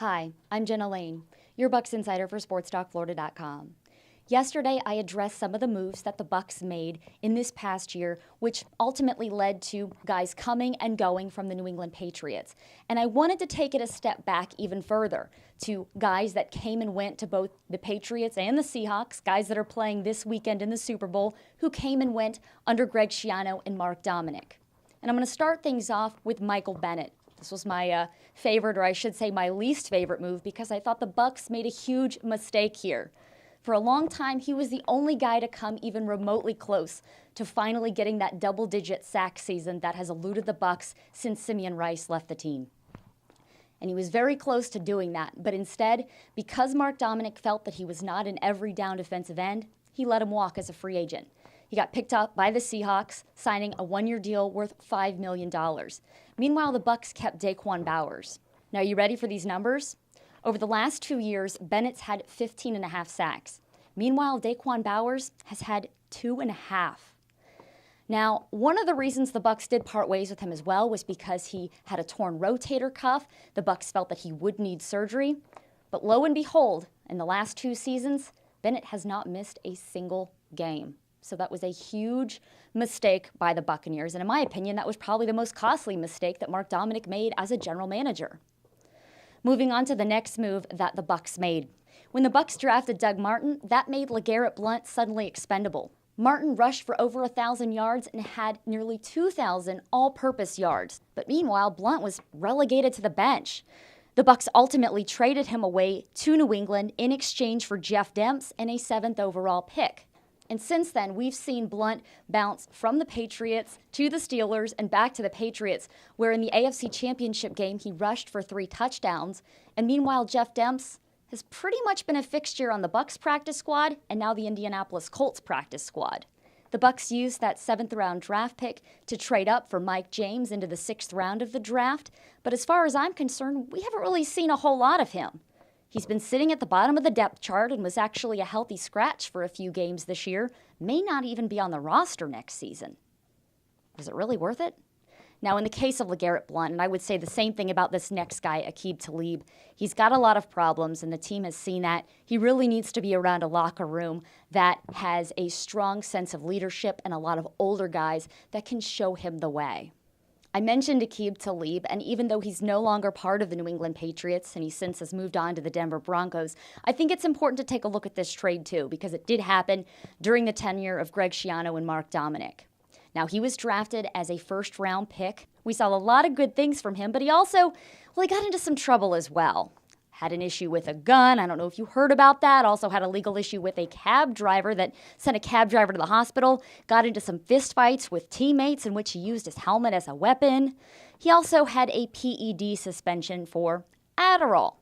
Hi, I'm Jenna Lane, your Bucks insider for SportsTalkFlorida.com. Yesterday, I addressed some of the moves that the Bucks made in this past year, which ultimately led to guys coming and going from the New England Patriots. And I wanted to take it a step back even further to guys that came and went to both the Patriots and the Seahawks, guys that are playing this weekend in the Super Bowl, who came and went under Greg Schiano and Mark Dominik. And I'm going to start things off with Michael Bennett. This was my favorite, or I should say my least favorite move, because I thought the Bucks made a huge mistake here. For a long time, he was the only guy to come even remotely close to finally getting that double-digit sack season that has eluded the Bucks since Simeon Rice left the team. And he was very close to doing that, but instead, because Mark Dominik felt that he was not an every down defensive end, he let him walk as a free agent. He got picked up by the Seahawks, signing a one-year deal worth $5 million. Meanwhile, the Bucks kept Daquan Bowers. Now, you ready for these numbers? Over the last 2 years, Bennett's had 15.5 sacks. Meanwhile, Daquan Bowers has had 2.5. Now, one of the reasons the Bucks did part ways with him as well was because he had a torn rotator cuff. The Bucks felt that he would need surgery. But lo and behold, in the last 2 seasons, Bennett has not missed a single game. So that was a huge mistake by the Buccaneers. And in my opinion, that was probably the most costly mistake that Mark Dominik made as a general manager. Moving on to the next move that the Bucks made. When the Bucks drafted Doug Martin, that made LeGarrette Blount suddenly expendable. Martin rushed for over 1,000 yards and had nearly 2,000 all-purpose yards. But meanwhile, Blount was relegated to the bench. The Bucks ultimately traded him away to New England in exchange for Jeff Demps and a 7th overall pick. And since then, we've seen Blount bounce from the Patriots to the Steelers and back to the Patriots, where in the AFC Championship game, he rushed for 3 touchdowns. And meanwhile, Jeff Demps has pretty much been a fixture on the Bucks practice squad and now the Indianapolis Colts practice squad. The Bucks used that 7th round draft pick to trade up for Mike James into the 6th round of the draft. But as far as I'm concerned, we haven't really seen a whole lot of him. He's been sitting at the bottom of the depth chart and was actually a healthy scratch for a few games this year. May not even be on the roster next season. Was it really worth it? Now, in the case of LeGarrette Blount, and I would say the same thing about this next guy, Aqib Talib, he's got a lot of problems, and the team has seen that. He really needs to be around a locker room that has a strong sense of leadership and a lot of older guys that can show him the way. I mentioned Aqib Talib, and even though he's no longer part of the New England Patriots and he since has moved on to the Denver Broncos, I think it's important to take a look at this trade too, because it did happen during the tenure of Greg Schiano and Mark Dominik. Now, he was drafted as a first-round pick. We saw a lot of good things from him, but he also, he got into some trouble as well. Had an issue with a gun. I don't know if you heard about that. Also had a legal issue with a cab driver that sent a cab driver to the hospital. Got into some fistfights with teammates in which he used his helmet as a weapon. He also had a PED suspension for Adderall.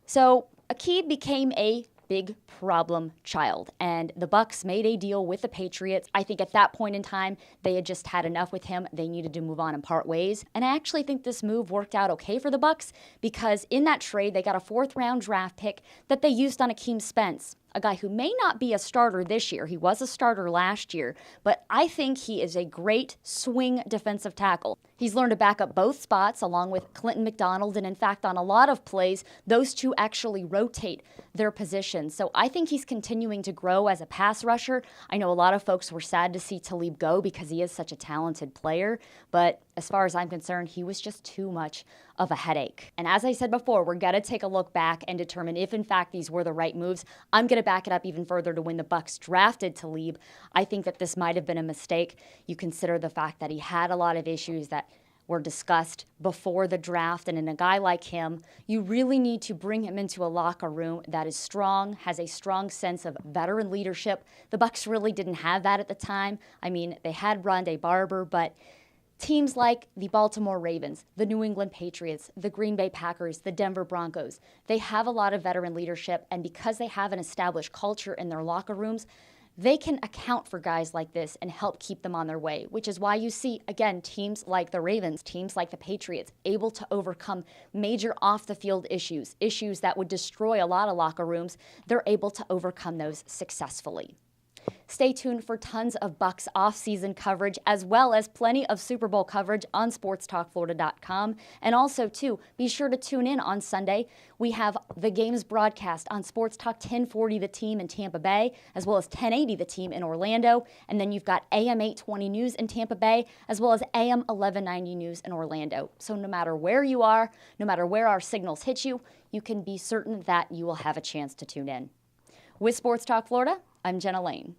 So Aqib became a big problem child, and the Bucks made a deal with the Patriots. I think at that point in time, they had just had enough with him. They needed to move on and part ways. And I actually think this move worked out okay for the Bucks, because in that trade, they got a 4th round draft pick that they used on Akeem Spence, a guy who may not be a starter this year. He was a starter last year, but I think he is a great swing defensive tackle. He's learned to back up both spots along with Clinton McDonald, and in fact, on a lot of plays, those two actually rotate their positions. So I think he's continuing to grow as a pass rusher. I know a lot of folks were sad to see Talib go because he is such a talented player, but as far as I'm concerned, he was just too much of a headache. And as I said before, we're going to take a look back and determine if, in fact, these were the right moves. I'm going to back it up even further to when the Bucks drafted Talib. I think that this might have been a mistake. You consider the fact that he had a lot of issues that were discussed before the draft, and in a guy like him, you really need to bring him into a locker room that is strong, has a strong sense of veteran leadership. The Bucks really didn't have that at the time. I mean, they had Rondé Barber, but teams like the Baltimore Ravens, the New England Patriots, the Green Bay Packers, the Denver Broncos, they have a lot of veteran leadership, and because they have an established culture in their locker rooms, they can account for guys like this and help keep them on their way, which is why you see, again, teams like the Ravens, teams like the Patriots, able to overcome major off-the-field issues, issues that would destroy a lot of locker rooms. They're able to overcome those successfully. Stay tuned for tons of Bucks off-season coverage as well as plenty of Super Bowl coverage on SportsTalkFlorida.com. And also, too, be sure to tune in on Sunday. We have the games broadcast on Sports Talk 1040 The Team in Tampa Bay, as well as 1080 The Team in Orlando. And then you've got AM 820 News in Tampa Bay, as well as AM 1190 News in Orlando. So no matter where you are, no matter where our signals hit you, you can be certain that you will have a chance to tune in. With Sports Talk Florida, I'm Jenna Lane.